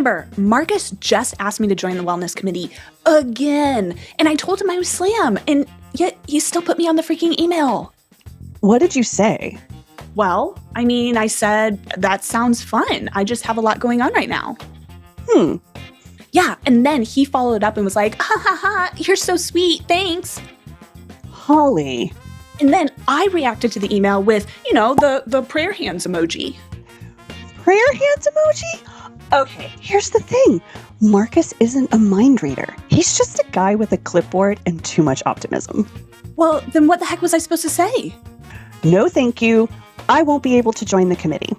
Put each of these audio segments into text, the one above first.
Amber, Marcus just asked me to join the wellness committee again. And I told him I was slam, and yet he still put me on the freaking email. What did you say? Well, I said, that sounds fun. I just have a lot going on right now. Yeah, and then he followed up and was like, ha ha ha, you're so sweet, thanks. Holly. And then I reacted to the email with, the prayer hands emoji. Prayer hands emoji? Okay, here's the thing. Marcus isn't a mind reader. He's just a guy with a clipboard and too much optimism. Well, then what the heck was I supposed to say? No, thank you. I won't be able to join the committee.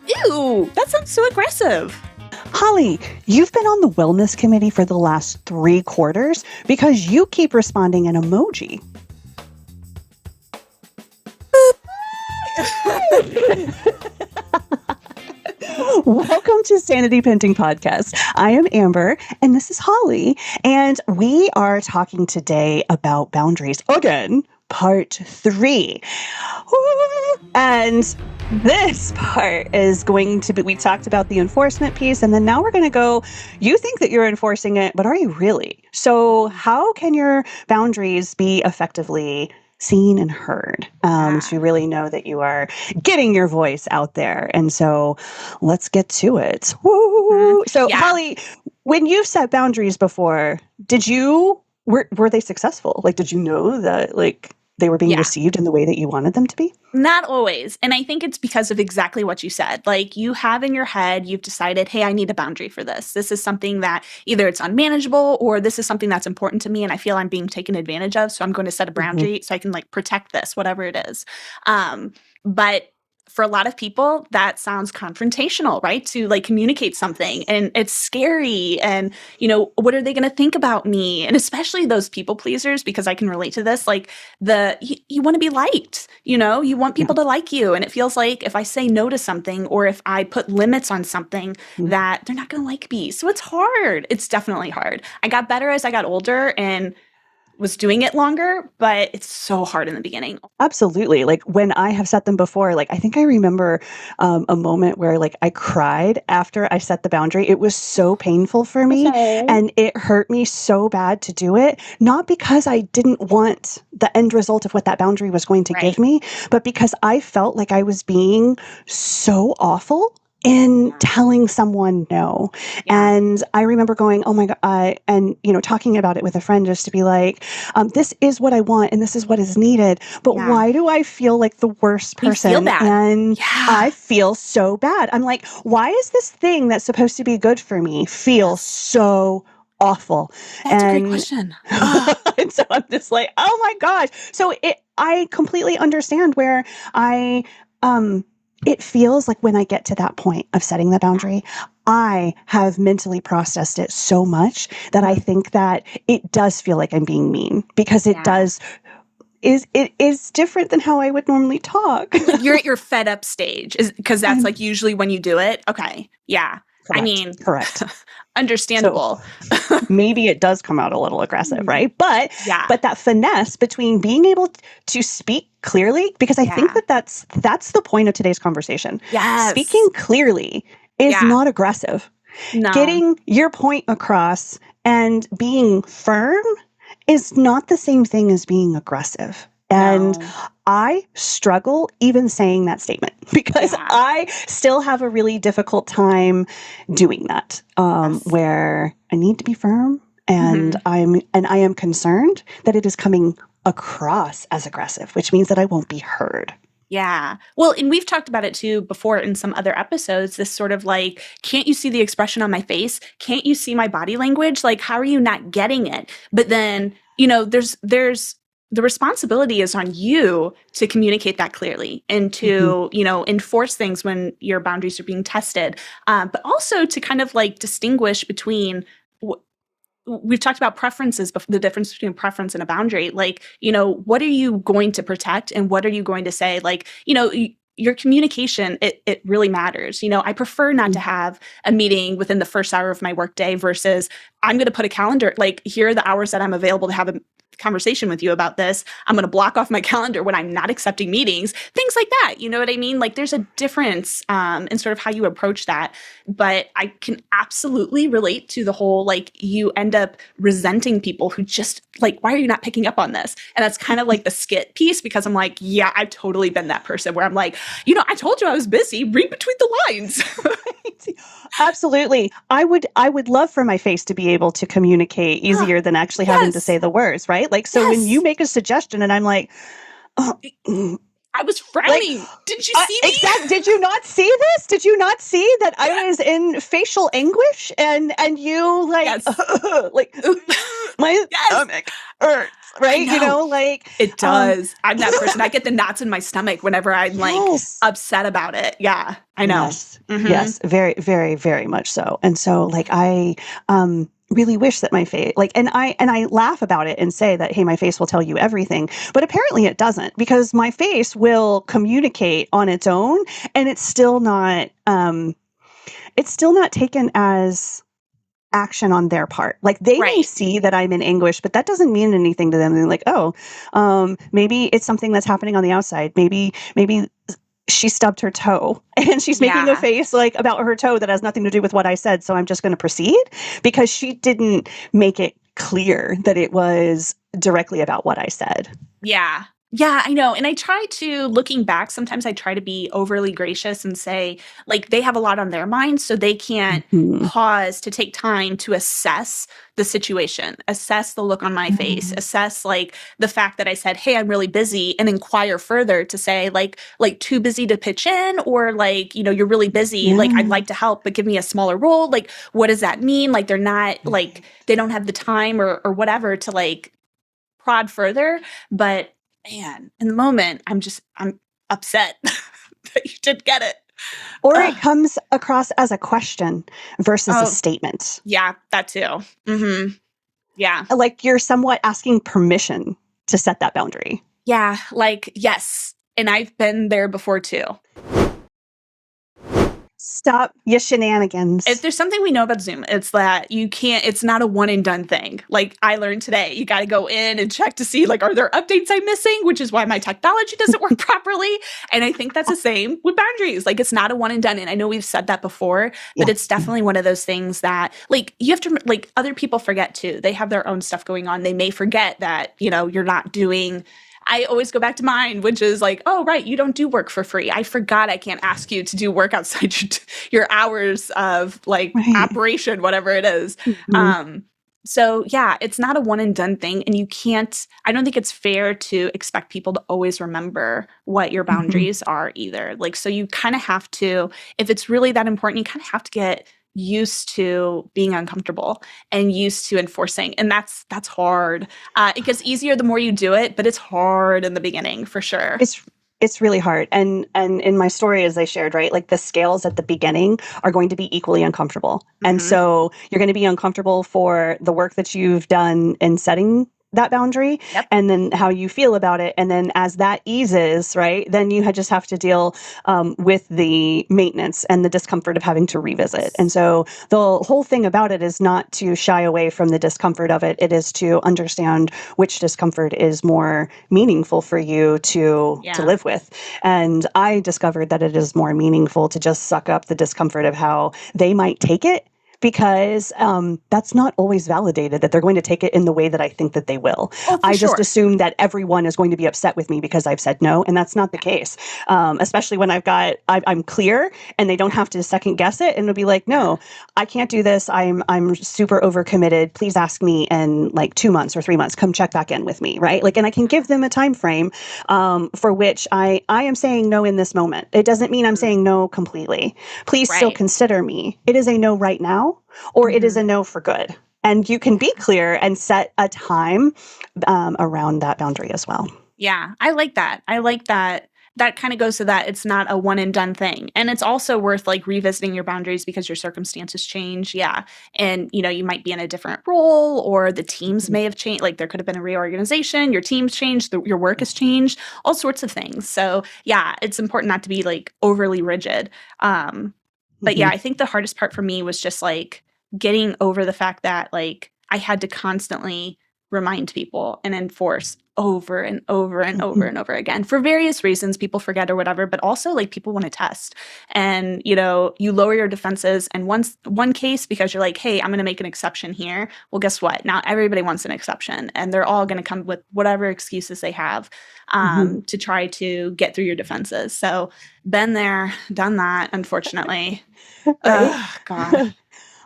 Ew, that sounds so aggressive. Holly, you've been on the wellness committee for the last 3 quarters because you keep responding in emoji. Welcome to Sanity Painting Podcast. I am Amber, and this is Holly, and we are talking today about boundaries again, part 3. And this part is going to be, we talked about the enforcement piece, and then now we're going to go, you think that you're enforcing it, but are you really? So how can your boundaries be effectively seen and heard to really know that you are getting your voice out there? And so let's get to it. Woo! So Holly, when you've set boundaries before, were they successful? Like, did you know that they were being received in the way that you wanted them to be? Not always. And I think it's because of exactly what you said. Like, you have in your head, you've decided, hey, I need a boundary for this. This is something that either it's unmanageable or this is something that's important to me and I feel I'm being taken advantage of. So I'm going to set a boundary so I can protect this, whatever it is. But for a lot of people, that sounds confrontational, right? To communicate something, and it's scary. And, what are they going to think about me? And especially those people pleasers, because I can relate to this, you want to be liked, you want people to like you. And it feels like if I say no to something, or if I put limits on something, that they're not going to like me. So it's hard. It's definitely hard. I got better as I got older and was doing it longer, but it's so hard in the beginning. Absolutely. When I have set them before, I think I remember a moment where I cried after I set the boundary. It was so painful for me and it hurt me so bad to do it. Not because I didn't want the end result of what that boundary was going to give me, but because I felt like I was being so awful in telling someone no. And I remember going, oh my God, and, talking about it with a friend just to be like, this is what I want and this is what is needed. But why do I feel like the worst person? You feel bad. And I feel so bad. I'm like, why is this thing that's supposed to be good for me feel so awful? That's a great question. And so I'm just like, oh my gosh. So I completely understand where it feels like when I get to that point of setting the boundary, I have mentally processed it so much that I think that it does feel like I'm being mean, because it is different than how I would normally talk. You're at your fed up stage, because that's usually when you do it. Okay. Yeah. Correct. Correct. Understandable. So maybe it does come out a little aggressive, right? But that finesse between being able to speak clearly, because I think that's the point of today's conversation. Yes. Speaking clearly is not aggressive. No. Getting your point across and being firm is not the same thing as being aggressive. And I struggle even saying that statement, because I still have a really difficult time doing that, where I need to be firm, and I am concerned that it is coming across as aggressive, which means that I won't be heard. Yeah. Well, and we've talked about it too before in some other episodes, this sort of can't you see the expression on my face? Can't you see my body language? How are you not getting it? But then, there's the responsibility is on you to communicate that clearly and to, enforce things when your boundaries are being tested. But also to kind of distinguish between we've talked about preferences, the difference between preference and a boundary. What are you going to protect and what are you going to say? Your communication, it really matters. I prefer not to have a meeting within the first hour of my workday versus I'm going to put a calendar, here are the hours that I'm available to have a conversation with you about this. I'm going to block off my calendar when I'm not accepting meetings, things like that. You know what I mean? Like there's a difference in sort of how you approach that. But I can absolutely relate to the whole, like, you end up resenting people who just like, why are you not picking up on this? And that's kind of like the skit piece, because I'm like, yeah, I've totally been that person where I'm like, I told you I was busy. Read between the lines. Absolutely. I would love for my face to be able to communicate easier than actually having to Yes. say the words, right? Like, so when you Yes. make a suggestion and I'm like, oh, I was like, frowning. Didn't you see me? Did you not see this? Did you not see that I was in facial anguish and you like, Yes. like my Yes. stomach hurts, I right? know. Like, It does. I'm that person. I get the knots in my stomach whenever I'm like yes. upset about it. Yeah, I know. Yes. Hmm. Yes. Very, very, very much so. And so like I really wish that my face like and I laugh about it and say that, hey, my face will tell you everything. But apparently it doesn't, because my face will communicate on its own, and it's still not taken as action on their part. Like they may Right. see that I'm in anguish, but that doesn't mean anything to them. They're like, oh, maybe it's something that's happening on the outside. Maybe she stubbed her toe and she's making a Yeah. face like about her toe that has nothing to do with what I said. So I'm just going to proceed, because she didn't make it clear that it was directly about what I said. Yeah. Yeah, I know. And I try to, looking back, sometimes I try to be overly gracious and say, like, they have a lot on their minds, so they can't Mhm. pause to take time to assess the situation, assess the look on my face, Mhm. assess like the fact that I said, hey, I'm really busy, and inquire further to say, like too busy to pitch in, or like, you're really busy, like I'd Yeah. like to help, but give me a smaller role. Like, what does that mean? Like they're not like they don't have the time or whatever to like prod further. But man, in the moment, I'm upset that you didn't get it. Or it Ugh. comes across as a question versus a Oh, statement. yeah, that too. Yeah. Like you're somewhat asking permission to set that boundary. Yeah. Like, yes. And I've been there before too. Stop your If shenanigans. there's something we know about Zoom, it's that it's not a one and done thing. Like I learned today, you got to go in and check to see, like, are there updates I'm missing, which is why my technology doesn't work properly. And I think that's the same with boundaries. Like it's not a one and done. And I know we've said that before, but Yeah. it's definitely one of those things that like you have to, like, other people forget too. They have their own stuff going on. They may forget that, you're not doing. I always go back to mine, which is like, oh, right, you don't do work for free. I forgot I can't ask you to do work outside your hours of like Right. operation, whatever it is. Mhm. Um, so yeah, it's not a one and done thing. And I don't think it's fair to expect people to always remember what your Mhm. boundaries are either. Like, so you kind of have to, if it's really that important, you kind of have to get used to being uncomfortable and used to enforcing. And that's hard. It gets easier the more you do it, but it's hard in the beginning for sure. It's really hard. And in my story, as I shared, right, like the scales at the beginning are going to be equally uncomfortable. And Hmm. so you're going to be uncomfortable for the work that you've done in setting that boundary, Yep. and then how you feel about it. And then as that eases, right, then you just have to deal with the maintenance and the discomfort of having to revisit. And Yes. so the whole thing about it is not to shy away from the discomfort of it. It is to understand which discomfort is more meaningful for you to Yeah. live with. And I discovered that it is more meaningful to just suck up the discomfort of how they might take it, because that's not always validated that they're going to take it in the way that I think that they will. Oh, for I just sure. assume that everyone is going to be upset with me because I've said no, and that's not the Yeah. case. Especially when I'm clear and they don't Yeah. have to second guess it, and it'll be like, Yeah. no, I can't do this. I'm super overcommitted. Please ask me in like 2 months or 3 months. Come check back in with me, right? Like, and I can give them a time frame for which I am saying no in this moment. It doesn't mean I'm Mhm. saying no completely. Please still Right. consider me. It is a no right now, or it is Hmm. a no for good. And you can be clear and set a time around that boundary as well. Yeah, I like that. I like that. That kind of goes to that it's not a one and done thing. And it's also worth like revisiting your boundaries because your circumstances change. Yeah. And you might be in a different role, or the teams may have changed. Like there could have been a reorganization, your team's changed, your work has changed, all sorts of things. So yeah, it's important not to be like overly rigid. But yeah, Mm-hmm. I think the hardest part for me was just like getting over the fact that like I had to constantly remind people and enforce over and over and over and over again for various reasons. People forget or whatever, but also like people want to test. And, you know, you lower your defenses. And one case, because you're like, hey, I'm going to make an exception here. Well, guess what? Now everybody wants an exception, and they're all going to come with whatever excuses they have to try to get through your defenses. So been there, done that, unfortunately. Right. God.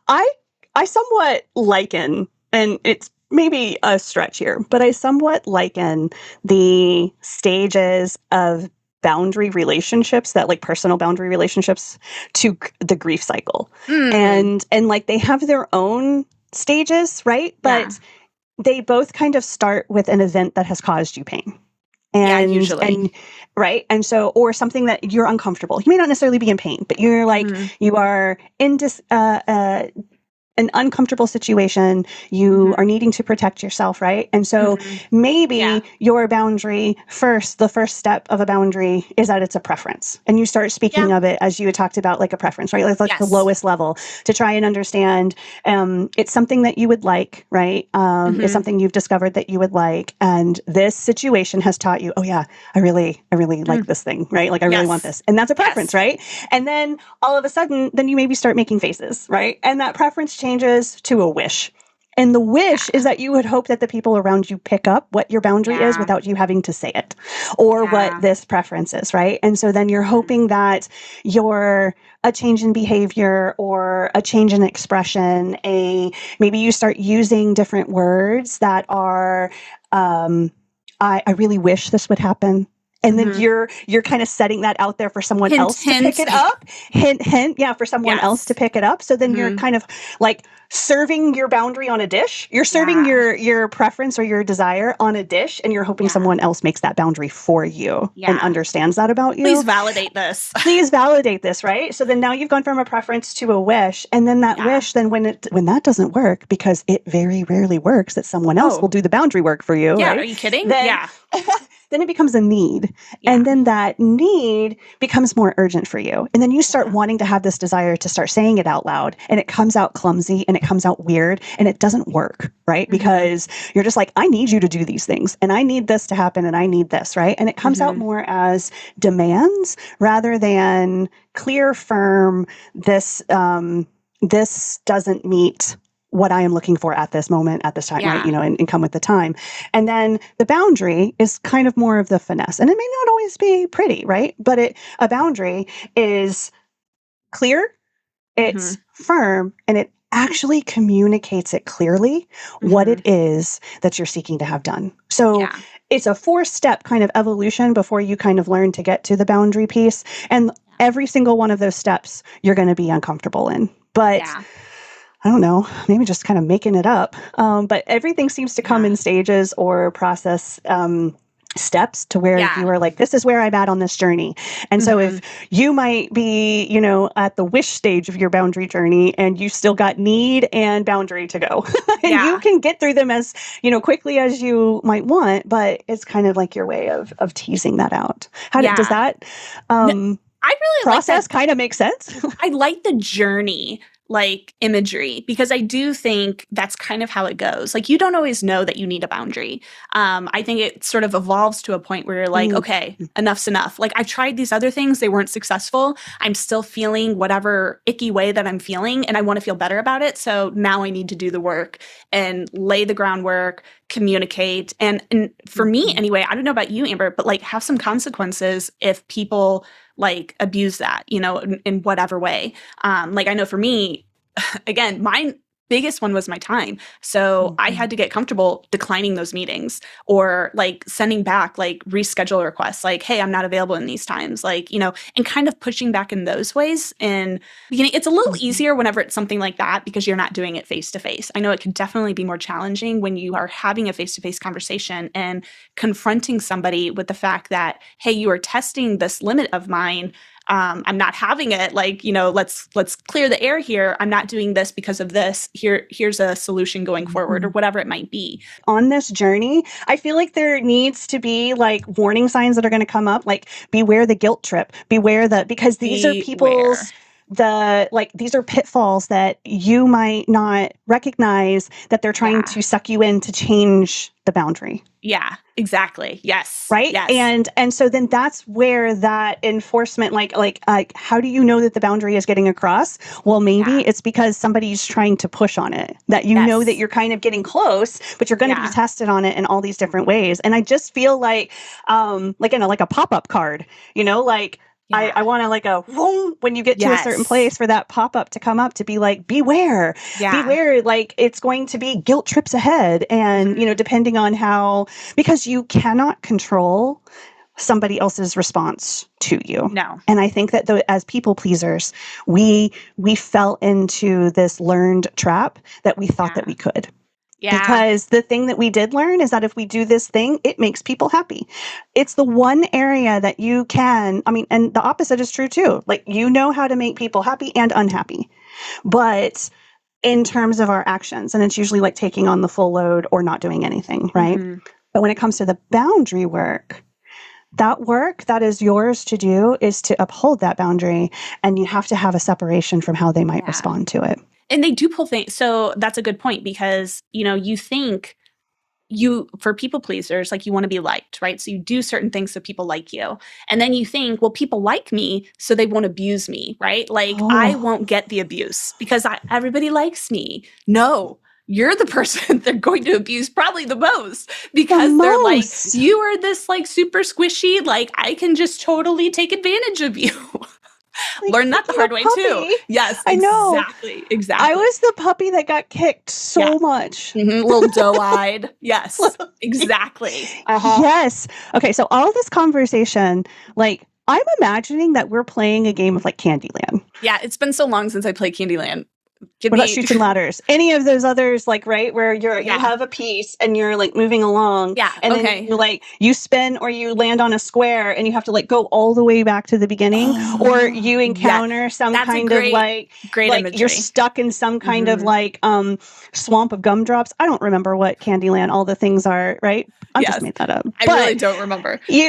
I I somewhat liken, and it's maybe a stretch here, but I somewhat liken the stages of boundary relationships, that like personal boundary relationships, to the grief cycle. Mm, And like they have their own stages, right? yeah. But they both kind of start with an event that has caused you pain. Yeah, And usually. right. And so, or something that you're uncomfortable. You may not necessarily be in pain, but you're like, Hmm. you are in an uncomfortable situation. You are Hmm. needing to protect yourself, right? And so Hmm. Yeah. maybe your boundary first, the first step of a boundary is that it's a preference. And you start Yeah. speaking of it as you had talked about, like a preference, right? Like the Yes. lowest level, to try and understand it's something that you would like, right? It's Hmm. something you've discovered that you would like. And this situation has taught you, oh yeah, I really like Mm. this thing, right? Like I really want Yes. this. And that's a preference, Yes. right? And then all of a sudden, then you maybe start making faces, right? And that preference changes to a wish. And the wish is Yeah. that you would hope that the people around you pick up what your boundary is Yeah. without you having to say it, or what Yeah. this preference is, right? And so then you're Hmm. hoping that your a change in behavior or a change in expression, a maybe you start using different words that are I really wish this would happen. And then Hmm. you're kind of setting that out there for someone Hint, else to pick hint. it up. Hint, hint, yeah, for someone else to Yes. pick it up. So then you're Hmm. kind of like serving your boundary on a dish. You're serving Yeah. your preference or your desire on a dish, and you're hoping Yeah. someone else makes that boundary for you and Yeah. understands that about Please you. validate this. Please validate this, right? So then now you've gone from a preference to a wish, and then that Yeah. wish, then when that doesn't work, because it very rarely works, that someone else will Oh, do the boundary work for you, yeah. Are right? you kidding? Then Yeah. then it becomes a need. Yeah. And then that need becomes more urgent for you. And then you start Yeah. wanting to have this desire to start saying it out loud. And it comes out clumsy and it comes out weird and it doesn't work, right? Hmm. Because you're just like, I need you to do these things and I need this to happen and I need this, right? And it comes out Hmm. more as demands rather than clear, firm, this doesn't meet what I am looking for at this moment, at this time, right? Yeah. And come with the time. And then the boundary is kind of more of the finesse. And it may not always be pretty, right? But a boundary is clear, Hmm. it's firm, and it actually communicates it clearly what it Hmm. is that you're seeking to have done. So Yeah. it's a four-step kind of evolution before you kind of learn to get to the boundary piece. And every single one of those steps you're going to be uncomfortable in. But Yeah. I don't know, maybe just kind of making it up. But everything seems to come Yeah. in stages or process steps to where Yeah. you are like, this is where I'm at on this journey. And so Hmm. if you might be, at the wish stage of your boundary journey and you still got need and boundary to go, and you Yeah. can get through them as, quickly as you might want, but it's kind of like your way of teasing that out. Does Yeah. that No, I really like that. process kind of make sense? I like the journey like imagery because I do think that's kind of how it goes. Like you don't always know that you need a boundary. I think it sort of evolves to a point where you're like, Mm, okay, enough's enough. Like I've tried these other things, they weren't successful. I'm still feeling whatever icky way that I'm feeling, and I want to feel better about it. So now I need to do the work and lay the groundwork, communicate, and for me mhm, anyway, I don't know about you, Amber, but like have some consequences if people like abuse that, in whatever way. Like I know for me, again, my biggest one was my time. So I mhm. had to get comfortable declining those meetings or like sending back like reschedule requests, like, hey, I'm not available in these times, like, and kind of pushing back in those ways. In beginning, it's a little Mhm. easier whenever it's something like that because you're not doing it face to face. I know it can definitely be more challenging when you are having a face to face conversation and confronting somebody with the fact that, hey, you are testing this limit of mine. I'm not having it. Like, let's clear the air here. I'm not doing this because of this. Here's a solution going forward, or Mhm. whatever it might be. On this journey, I feel like there needs to be like warning signs that are going to come up, like beware the guilt trip, beware because these are people's Beware. these are pitfalls that you might not recognize that they're trying Yeah. to suck you in to change the boundary. Yeah, exactly. Yes. Right. Yes. And so then that's where that enforcement, how do you know that the boundary is getting across? Well, maybe Yeah. it's because somebody's trying to push on it, that you know that Yes. you're kind of getting close, but you're going to be Yeah. tested on it in all these different ways. And I just feel like a pop-up card, Yeah. I want to like a whoom, when you get to a certain Yes. place for that pop-up to come up to be like, beware, Yeah. beware, like it's going to be guilt trips ahead. And, Mhm. depending on how, because you cannot control somebody else's response to you. No. And I think that as people pleasers, we fell into this learned trap that we thought that we could. Yeah. Because the thing that we did learn is that if we do this thing, it makes people happy. It's the one area that you can, and the opposite is true too. Like, how to make people happy and unhappy. But in terms of our actions, and it's usually like taking on the full load or not doing anything, right? Mhm. But when it comes to the boundary work that is yours to do is to uphold that boundary, and you have to have a separation from how they might Yeah. respond to it. And they do pull things. So that's a good point because, you think for people pleasers, like you want to be liked, right? So you do certain things so people like you. And then you think, well, people like me, so they won't abuse me, right? Like I Oh, won't get the abuse because everybody likes me. No, you're the person they're going to abuse probably the most the because they're like, most. you are this like super squishy, like I can just totally take advantage of you. Like Learn that the kicking a hard way too. puppy. Yes, I know. exactly. I Exactly. was the puppy that got kicked Yeah. so much. Little doe-eyed. Yes, exactly. Uh-huh. Yes. Okay, so all this conversation, like, I'm imagining that we're playing a game of like Candyland. Yeah, it's been so long since I played Candyland. Give What about me Chutes and Ladders? Any of those others, like, right, where you Yeah. have a piece and you're like moving along, Yeah, and okay. then you spin or you land on a square and you have to like go all the way back to the beginning, or you Yeah. encounter some That's a kind of great you're imagery. stuck in some kind of Mhm. swamp of gumdrops. I don't remember what Candyland all the things are, right? I just Yes. made that up. I really But don't remember. you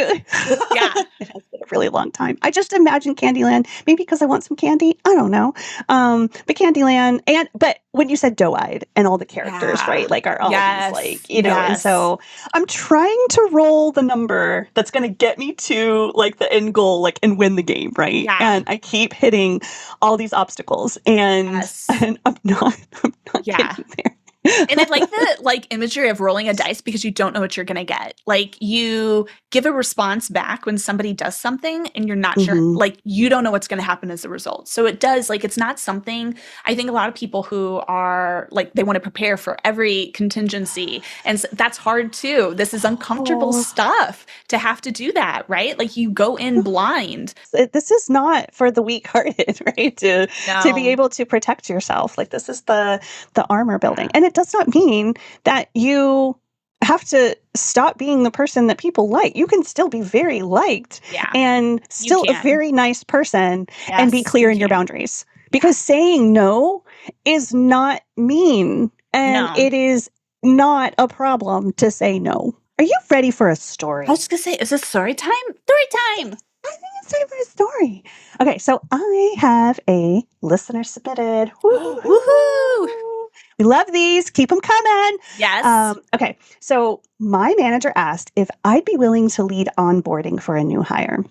Yeah. it has been a really long time. I just imagine Candyland, maybe because I want some candy. I don't know. But Candyland, but when you said doe-eyed and all the characters, Yeah. right? Like are all these Yes. and Yes. so I'm trying to roll the number that's gonna get me to like the end goal, like and win the game, right? Yeah. And I keep hitting all these obstacles and Yes. I'm not Yeah. getting there. And I like the imagery of rolling a dice because you don't know what you're gonna get. Like you give a response back when somebody does something and you're not sure, Mhm. like you don't know what's gonna happen as a result. So it does it's not something I think a lot of people who are like they want to prepare for every contingency. And that's hard too. This is uncomfortable Oh. stuff to have to do that, right? Like you go in blind. This is not for the weak-hearted, right? To be No. able to protect yourself. Like this is the armor building. Yeah. And it does not mean that you have to stop being the person that people like. You can still be very liked Yeah. and You still a can. very nice person and be Yes, clear you in your can. boundaries. Because saying no is not mean, and No. it is not a problem to say no. Are you ready for a story? I was gonna say, is this story time? Story time. I think it's time for a story. Okay, so I have a listener submitted. Woohoo! We love these. Keep them coming. Yes. Okay, so my manager asked if I'd be willing to lead onboarding for a new hire.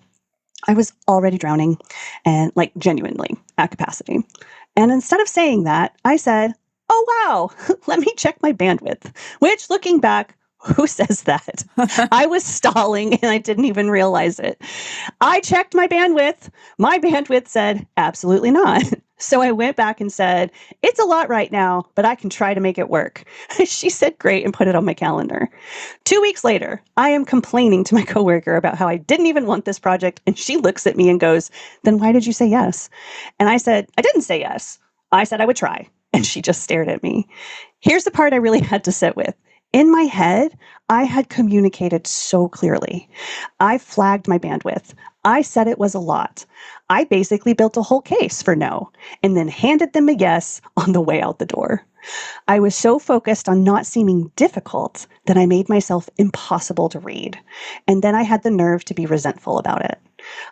I was already drowning and like genuinely at capacity. And instead of saying that, I said, oh, wow, let me check my bandwidth, which looking back, who says that? I was stalling and I didn't even realize it. I checked my bandwidth. My bandwidth said, absolutely not. So I went back and said, it's a lot right now, but I can try to make it work. She said, great, and put it on my calendar. 2 weeks later, I am complaining to my coworker about how I didn't even want this project. And she looks at me and goes, then why did you say yes? And I said, I didn't say yes. I said I would try. And she just stared at me. Here's the part I really had to sit with. In my head, I had communicated so clearly. I flagged my bandwidth. I said it was a lot. I basically built a whole case for no, and then handed them a yes on the way out the door. I was so focused on not seeming difficult that I made myself impossible to read. And then I had the nerve to be resentful about it.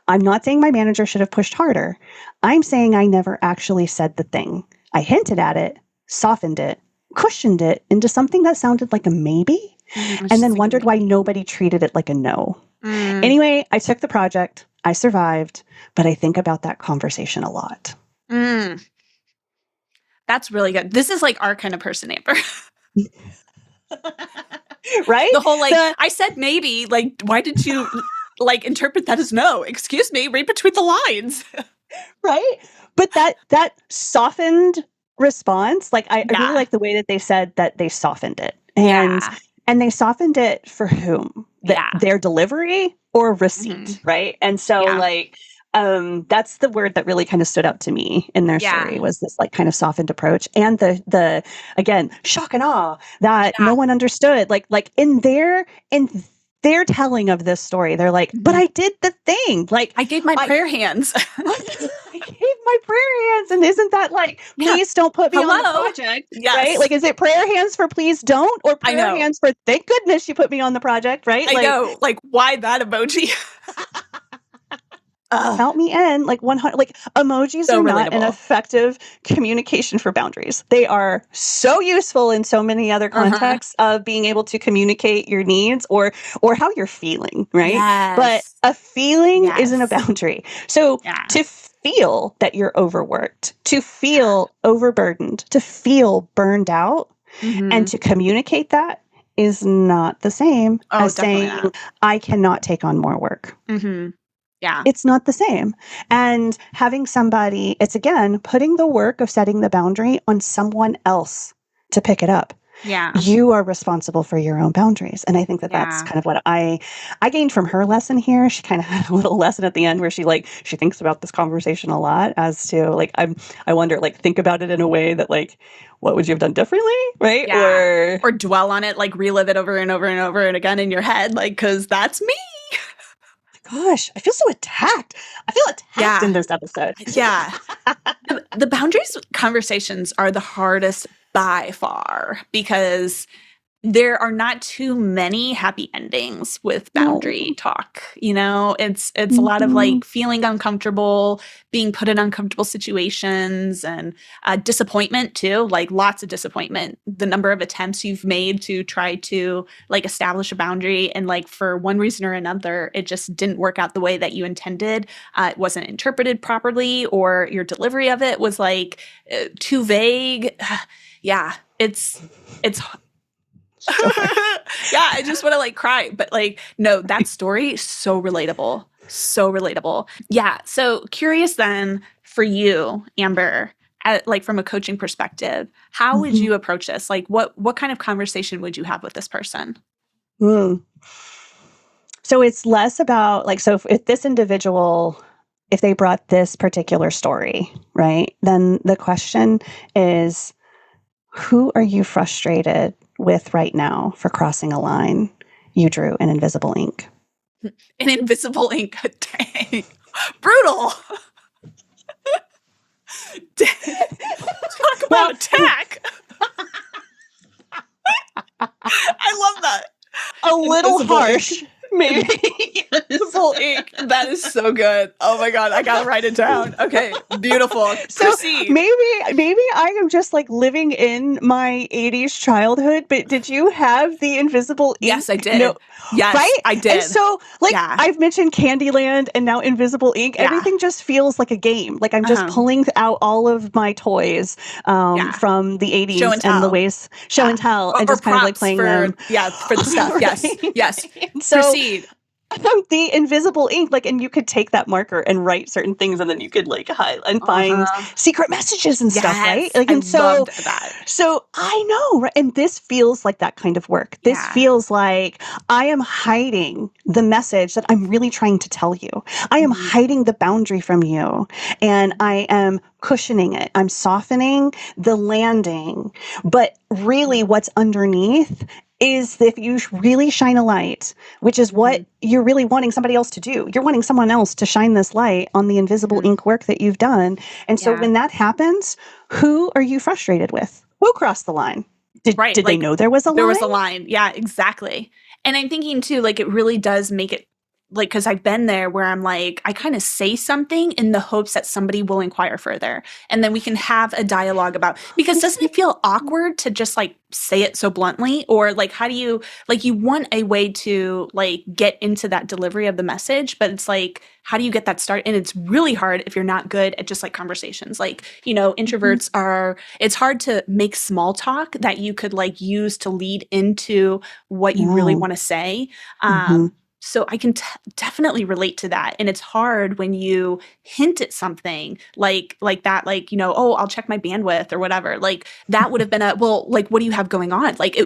I'm not saying my manager should have pushed harder. I'm saying I never actually said the thing. I hinted at it, softened it, cushioned it into something that sounded like a maybe, It's and just then like a wondered why maybe. nobody treated it like a no. Mm, Anyway, I took the project. I survived, but I think about that conversation a lot. mm. That's really good. This is like our kind of person, Amber. Right? The whole like, The I said maybe, like, why did you like interpret that as no? Excuse me, read between the lines. right? But that softened response, like I really Yeah. like the way that they said that they softened it. Yeah. And they softened it for whom? That Yeah. their delivery or Hmm. receipt, right? And so Yeah. like that's the word that really kind of stood out to me in their Yeah. story was this like kind of softened approach and the again shock and awe that Yeah. no one understood like in their telling of this story they're like but Mhm. I did the thing like I gave my I prayer hands. I gave my prayer hands. And isn't that like, Yeah. please don't put me on the Hello. project, right? Yes. Like, is it prayer hands for please don't or I prayer know. hands for thank goodness you put me on the project, right? I Like, know. Like, why that emoji? Ugh. count me in, like 100, like emojis So are not an relatable. effective communication for boundaries. They are so useful in so many other Uh-huh. contexts of being able to communicate your needs or how you're feeling, right? But Yes. a feeling isn't a Yes. boundary. So Yeah. to feel that you're overworked, to Yeah. feel overburdened, to feel burned out, and Hmm. to communicate that is not the same Oh, as definitely saying, not. I cannot take on more work. Hmm. Yeah. It's not the same. And having somebody, it's again putting the work of setting the boundary on someone else to pick it up. Yeah. You are responsible for your own boundaries. And I think that that's Yeah. kind of what I gained from her lesson here. She kind of had a little lesson at the end where she thinks about this conversation a lot as to like I wonder like think about it in a way that like what would you have done differently, right? Yeah. Or dwell on it, like relive it over and over and over and again in your head, like, because that's me. Gosh, I feel so attacked. I feel attacked in Yeah. this episode. Yeah. The boundaries conversations are the hardest by far because there are not too many happy endings with No. boundary talk. You know, it's a lot of Mhm. like feeling uncomfortable, being put in uncomfortable situations, and disappointment too. Like lots of disappointment. The number of attempts you've made to try to like establish a boundary, and like for one reason or another, it just didn't work out the way that you intended. It wasn't interpreted properly, or your delivery of it was like too vague. Yeah, it's Sure. yeah, I just want to like cry. But like, no, that story so relatable. So relatable. Yeah. So curious then for you, Amber, like from a coaching perspective, how would Mhm. you approach this? Like what kind of conversation would you have with this person? Mm. So it's less about like so if this individual if they brought this particular story, right? Then the question is who are you frustrated with right now for crossing a line you drew in invisible ink? An invisible ink. Dang. Brutal. Talk about Well, attack. I love that. a little Invisible ink. harsh, maybe. Invisible ink. That is so good. Oh my god, I gotta write it down. Okay, beautiful. So Proceed. maybe I am just like living in my 80s childhood, but did you have the invisible Yes, I ink? No, did. Yes, right? I And did. so like Yeah, I've mentioned Candyland and now invisible ink. yeah. Everything just feels like a game. Like I'm just Uh-huh. pulling out all of my toys Yeah. from the Show 80s and and the tell. ways show Yeah. and tell and Or just kind of like prompts playing for them. yeah, for the stuff. Yes. Right? Yes. And so Proceed. the invisible ink, like, and you could take that marker and write certain things, and then you could like hide and find Uh-huh. secret messages and stuff, right? Yes. Like, I and so, loved that. so I know, right? And this feels like that kind of work. This Yeah. feels like I am hiding the message that I'm really trying to tell you. I am Mhm. hiding the boundary from you, and I am cushioning it. I'm softening the landing, but really, what's underneath is if you really shine a light, which is what Mhm. you're really wanting somebody else to do. You're wanting someone else to shine this light on the invisible Mhm. ink work that you've done. And so Yeah. when that happens, who are you frustrated with? Who crossed the line? Right. Did they Like know there was a there line? was a line. Yeah, exactly. And I'm thinking too, like it really does make it like, because I've been there where I'm like, I kind of say something in the hopes that somebody will inquire further. And then we can have a dialogue about, because doesn't it feel awkward to just like say it so bluntly? Or like, how do you, like, you want a way to like get into that delivery of the message, but it's like, how do you get that started? And it's really hard if you're not good at just like conversations. Like, you know, introverts are, it's hard to make small talk that you could like use to lead into what you really Yeah. want to say. Mhm. So I can definitely relate to that. And it's hard when you hint at something like that, like, you know, oh, I'll check my bandwidth or whatever. Like that would have been a, well, like, what do you have going on? Like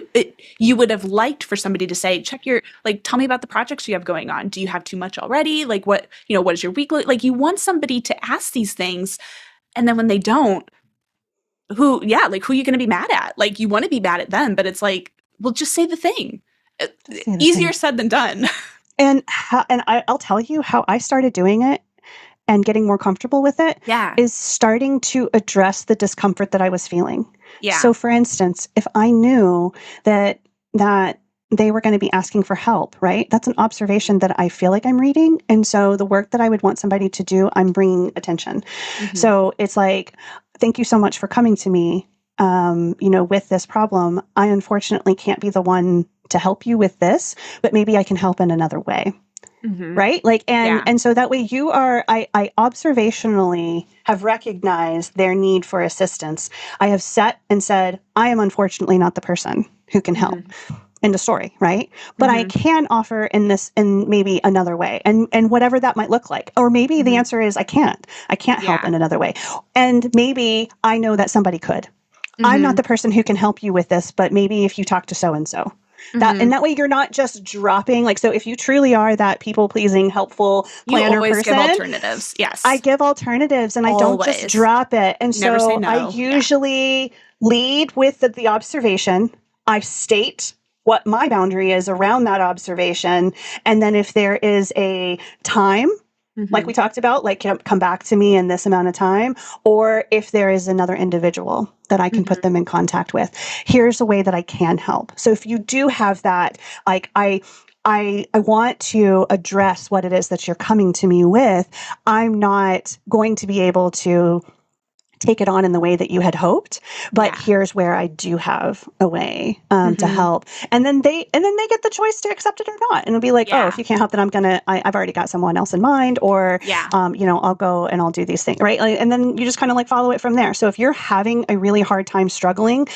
you would have liked for somebody to say, check your, like, tell me about the projects you have going on. Do you have too much already? Like what, you know, what is your week look? Like you want somebody to ask these things. And then when they don't, who are you going to be mad at? Like you want to be mad at them, but it's like, well, just say the thing. Say the Easier thing. said than done. And I'll tell you how I started doing it and getting more comfortable with it Yeah. is starting to address the discomfort that I was feeling. Yeah. So for instance, if I knew that they were going to be asking for help, right? That's an observation that I feel like I'm reading. And so the work that I would want somebody to do, I'm bringing attention. Mhm. So it's like, thank you so much for coming to me, you know, with this problem. I unfortunately can't be the one to help you with this, but maybe I can help in another way. Mhm. Right? Like, Yeah. and so that way I observationally have recognized their need for assistance. I have set and said, I am unfortunately not the person who can help Mhm. in the story, right? But I Mhm. can offer in maybe another way, and whatever that might look like. Or maybe the Mhm. answer is I can't help Yeah. in another way. And maybe I know that somebody could. I'm not Mhm. the person who can help you with this, but maybe if you talk to so and so. Mhm. That way you're not just dropping, like, so if you truly are that people pleasing, helpful You planner always give person, alternatives. I Yes. give alternatives and I don't just Always. drop it. And You never say so I no. Yeah. usually lead with the observation. I state what my boundary is around that observation. And then if there is a time, like we Mhm. talked about, like come back to me in this amount of time, or if there is another individual that I can put Mhm. them in contact with, here's a way that I can help. So if you do have that, like I want to address what it is that you're coming to me with. I'm not going to be able to take it on in the way that you had hoped, but Yeah. here's where I do have a way to Mhm. help. And then they get the choice to accept it or not. And it'll be like, oh, if Yeah. you can't help, then I've already got someone else in mind, or Yeah. you know, I'll go and I'll do these things, right? Like, and then you just kind of like follow it from there. So if you're having a really hard time struggling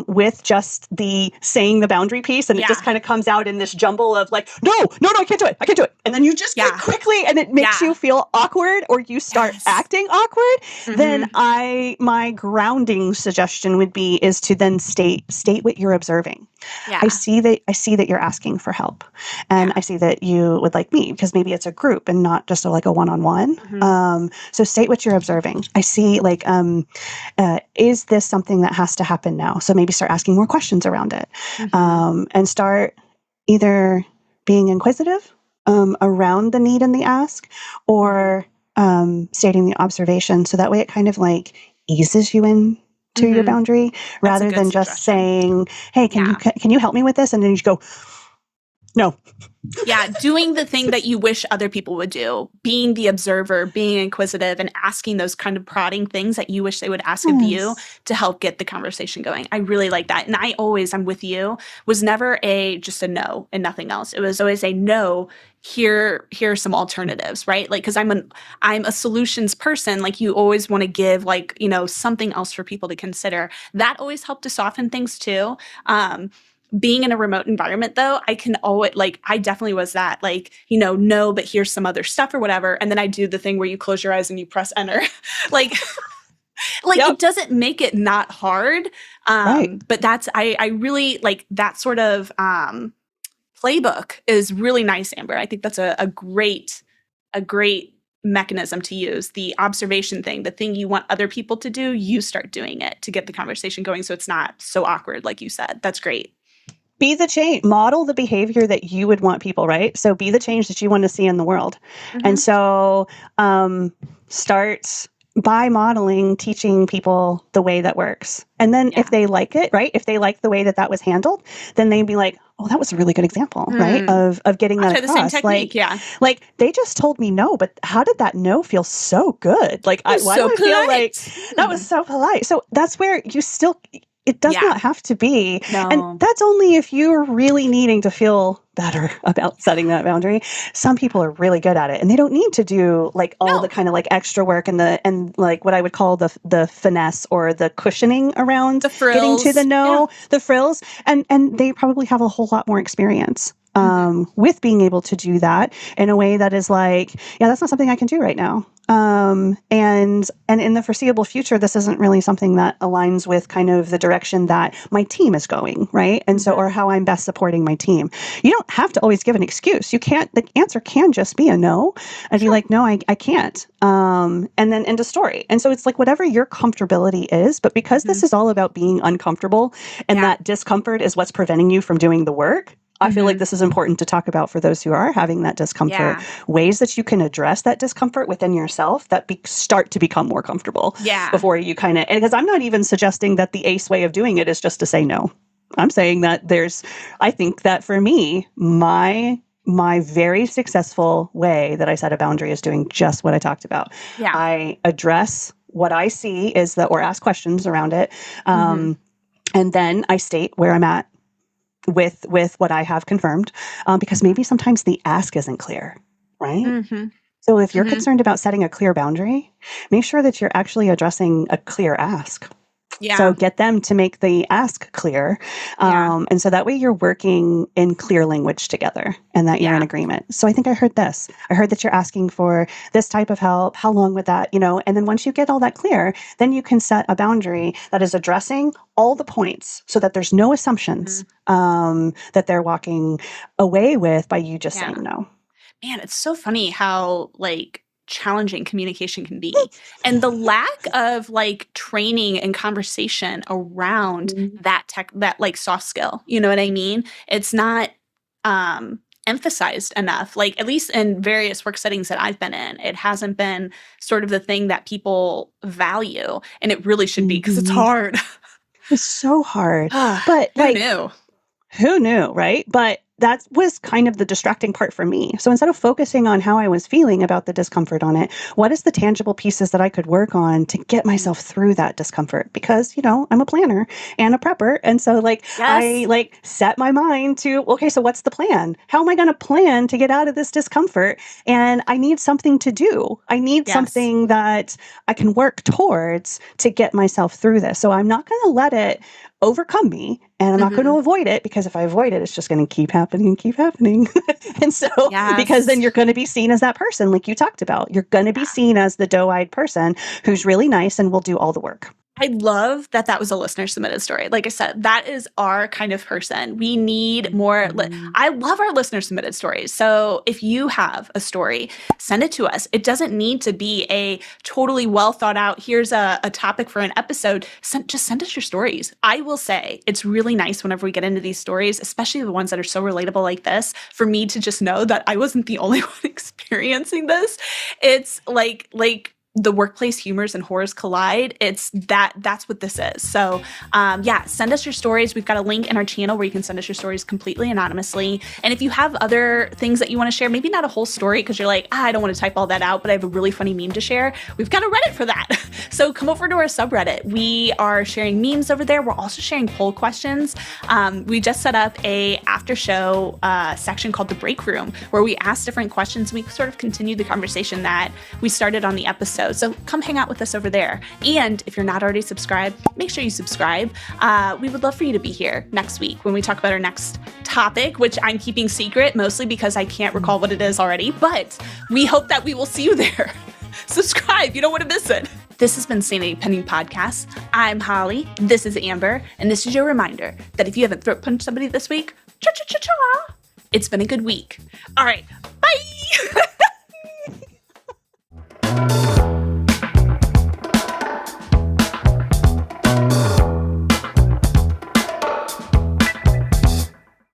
with just the saying the boundary piece, and it just Yeah. kind of comes out in this jumble of like, no, no, no, I can't do it, and then you just like Yeah. quickly, and it makes you Yeah. feel awkward, or you start Yes. acting awkward, then Mhm. my grounding suggestion would be is to then state what you're observing. Yeah. I see that you're asking for help, and Yeah. I see that you would like me, because maybe it's a group and not just like a one-on-one. Mhm. So state what you're observing. I see, like, is this something that has to happen now? So maybe start asking more questions around it, Mhm. and start either being inquisitive around the need and the ask, Mhm. or stating the observation. So that way it kind of like eases you in to your Mhm. boundary, That's a rather good than just suggestion. saying, hey, Yeah. can you help me with this? And then you just go, no. Yeah, doing the thing that you wish other people would do, being the observer, being inquisitive, and asking those kind of prodding things that you wish they would ask of you Yes. to help get the conversation going. I really like that. And I'm with you, was never just a no and nothing else. It was always a no. Here are some alternatives, right? Like, because I'm a solutions person. Like, you always want to give, like, you know, something else for people to consider. That always helped to soften things too. Being in a remote environment, though, I can always, like, I definitely was that, like, you know, no, but here's some other stuff or whatever. And then I do the thing where you close your eyes and you press enter. like like Yep. it doesn't make it not hard. Right. But I really like that sort of playbook is really nice, Amber. I think that's a great mechanism to use. The observation thing, the thing you want other people to do, you start doing it to get the conversation going so it's not so awkward, like you said. That's great. Be the change, model the behavior that you would want people, right? So be the change that you want to see in the world. And Mm-hmm. so start by modeling, teaching people the way that works. And then if they like it, right? If they like the way that was handled, then they'd be like, oh, that was a really good example, right? Of getting I'll that try the same across. technique, Like they just told me no, but how did that no feel so good? Like, It was why so do I feel like polite. that was so polite? So that's where you still, it does not have to be. And No. that's only if you're really needing to feel better about setting that boundary. Some people are really good at it and they don't need to do like all the kind of like extra work and like what I would call the finesse or the cushioning around The getting to frills. the no, the frills. And they probably have a whole lot more experience with being able to do that in a way that is like, yeah, that's not something I can do right now. And in the foreseeable future, this isn't really something that aligns with kind of the direction that my team is going, right? And so, or how I'm best supporting my team. You don't have to always give an excuse. You can't, the answer can just be a no and be like, no, I can't. And then end of story. And so it's like whatever your comfortability is, but because this is all about being uncomfortable and that discomfort is what's preventing you from doing the work, I feel like this is important to talk about for those who are having that discomfort, ways that you can address that discomfort within yourself that start to become more comfortable before you kind of, because I'm not even suggesting that the ace way of doing it is just to say no. I'm saying that I think that for me, my very successful way that I set a boundary is doing just what I talked about. Yeah. I address what I see is that, or ask questions around it. And then I state where I'm at with what I have confirmed, because maybe sometimes the ask isn't clear, right? So if you're concerned about setting a clear boundary, make sure that you're actually addressing a clear ask. Yeah. So get them to make the ask clear. And so that way you're working in clear language together and that you're in agreement. So I think I heard this. I heard that you're asking for this type of help. How long would that, and then once you get all that clear, then you can set a boundary that is addressing all the points so that there's no assumptions that they're walking away with by you just saying no. Man, it's so funny how like challenging communication can be, and the lack of like training and conversation around that like soft skill, you know what I mean? It's not emphasized enough, like at least in various work settings that I've been in. It hasn't been sort of the thing that people value, and it really should be, because it's hard. It's so hard. But who knew, right? But that was kind of the distracting part for me. So instead of focusing on how I was feeling about the discomfort on it, what is the tangible pieces that I could work on to get myself through that discomfort? Because, I'm a planner and a prepper. And so I set my mind to, okay, so what's the plan? How am I going to plan to get out of this discomfort? And I need something to do. I need something that I can work towards to get myself through this. So I'm not going to let it overcome me, and I'm not going to avoid it, because if I avoid it, it's just going to keep happening and keep happening. And so, because then you're going to be seen as that person, like you talked about, you're going to be seen as the doe-eyed person who's really nice and will do all the work. I love that that was a listener submitted story. Like I said, that is our kind of person. We need more. I love our listener submitted stories. So if you have a story, send it to us. It doesn't need to be a totally well thought out, here's a topic for an episode. Just send us your stories. I will say it's really nice whenever we get into these stories, especially the ones that are so relatable like this, for me to just know that I wasn't the only one experiencing this. It's like the workplace humors and horrors collide. That's what this is. So send us your stories. We've got a link in our channel where you can send us your stories completely anonymously. And if you have other things that you want to share, maybe not a whole story because you're like, I don't want to type all that out, but I have a really funny meme to share, we've got a Reddit for that. So come over to our subreddit. We are sharing memes over there. We're also sharing poll questions. We just set up a after show section called the break room, where we ask different questions and we sort of continue the conversation that we started on the episode. So come hang out with us over there. And if you're not already subscribed, make sure you subscribe. We would love for you to be here next week when we talk about our next topic, which I'm keeping secret mostly because I can't recall what it is already, but we hope that we will see you there. Subscribe. You don't want to miss it. This has been Sanity Pending Podcast. I'm Holly. This is Amber. And this is your reminder that if you haven't throat punched somebody this week, cha-cha-cha-cha, it's been a good week. All right.